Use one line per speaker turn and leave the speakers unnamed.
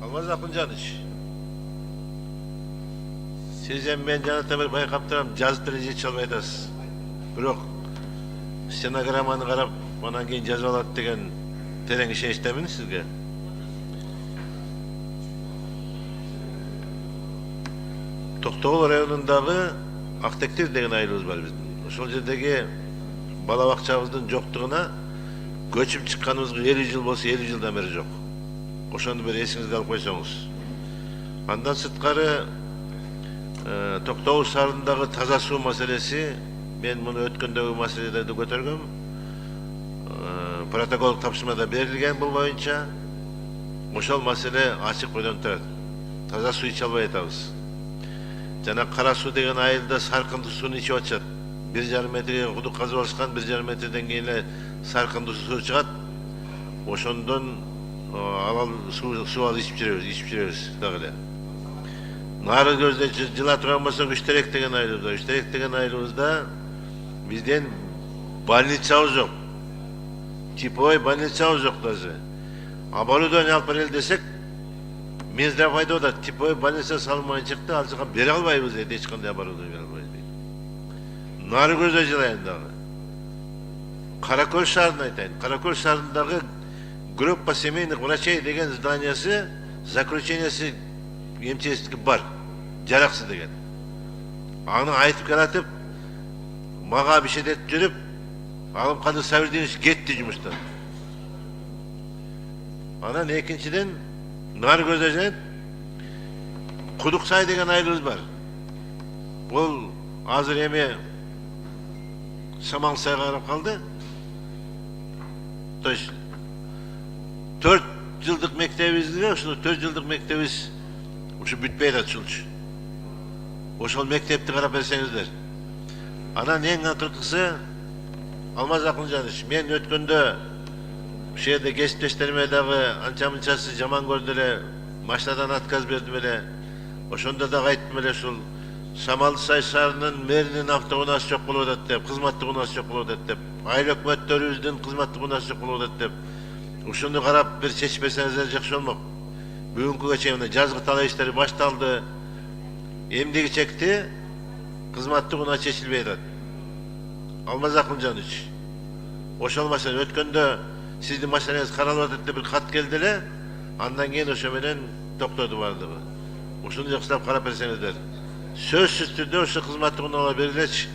Almaz Akıncaniç. Sizden ben Canat'a bir bayqap turam, жазып dereje çalmay atасыз. Бирок стенограмманы карап, анан кийин жазып алат деген терең ишеничтемин сизге. Токтогул районундагы Актектир деген айылыбыз бар биздин. Ошол жердеги бала бакчабыздын жоктугуна көчүп чыкканыбызга 50 жыл болсо 50 жылдан бери жок. Ошону бир эсиңизге алып койсоңуз. Андан сырткары Токтогул шаарындагы таза суу маселеси, мен муну өткөндөгү маселелерди көтөргөм. Протокол тапшырмада берилген бул боюнча. Ошол маселе ачык бойдон турат. Таза суу иче албай атабыз. Жана кара суу деген айылда саркындуу сууну ичип атышат. 1,5 метрге кудук казып алышкан, 1,5 метрден кийин эле саркындуу суу чыгат. Ошондон алал суу алып ичип жүрөбүз дагы эле. Нары көздө жыла турган болсок Үштерек деген айылыбызда. Үштерек деген айылыбызда бизден больницабыз жок. Типовой больницабыз жок даже. Оборудование алып берели десек, Минздрав айтып атат, типовой больница салынмай чыкты, ал жака бере албайбыз дейт, эч кандай оборудование бере албайбыз дейт. Нары көздө жылайын дагы. Каракөл шаарын айтайын. Каракөл шаарындагы группа семейных врачей деген зданиясы, заключениясы эмчестики бар, жараксыз деген. Аны айтып келатып, мага бишедет жүрүп, Алымкадыр Сабирдинович кетти жумуштан. Анан экинчиден Нары көздөжен Кудуксай деген айылыбыз бар. Бул азыр эми Самаңсайга карап калды. То есть 4 жылдык мектебибизде, ошол 4 жылдык мектебибиз ушу бүтпөй атышылчу. Ошол мектепти карап берсеңиздер. Анан эң акыркысы Алмаз Акыncaniç, мен өткөндө ушул жерде кесиптештериме дагы анча-мынчасы жаман көрдү эле, машинадан отказ бердим эле. Ошондо дагы айттым эле ушул Самалсай шаарынын мэринин автоунаасы жок болуп атат деп, кызматтык унаасы жок болуп атат деп, айыл өкмөттөрүбүздүн кызматтык унаасы жок болуп атат деп. Ушуну карап бир чечип берсеңиздер жакшы болмок. Бүгүнкүгө чейин жазгы талаа иштери башталды. Эмдиги чекти кызматтык унаа чечилбей атат. Алмаз Акыncaniç. Ошол маселе өткөндө сиздин маселеңиз каралып атат деп бир кат келди эле. Андан кийин ошо менен токтоду бардыгы. Ушуну жакшылап карап берсеңиздер. Сөзсүз түрдө ошо кызматтык унаалар берилечи.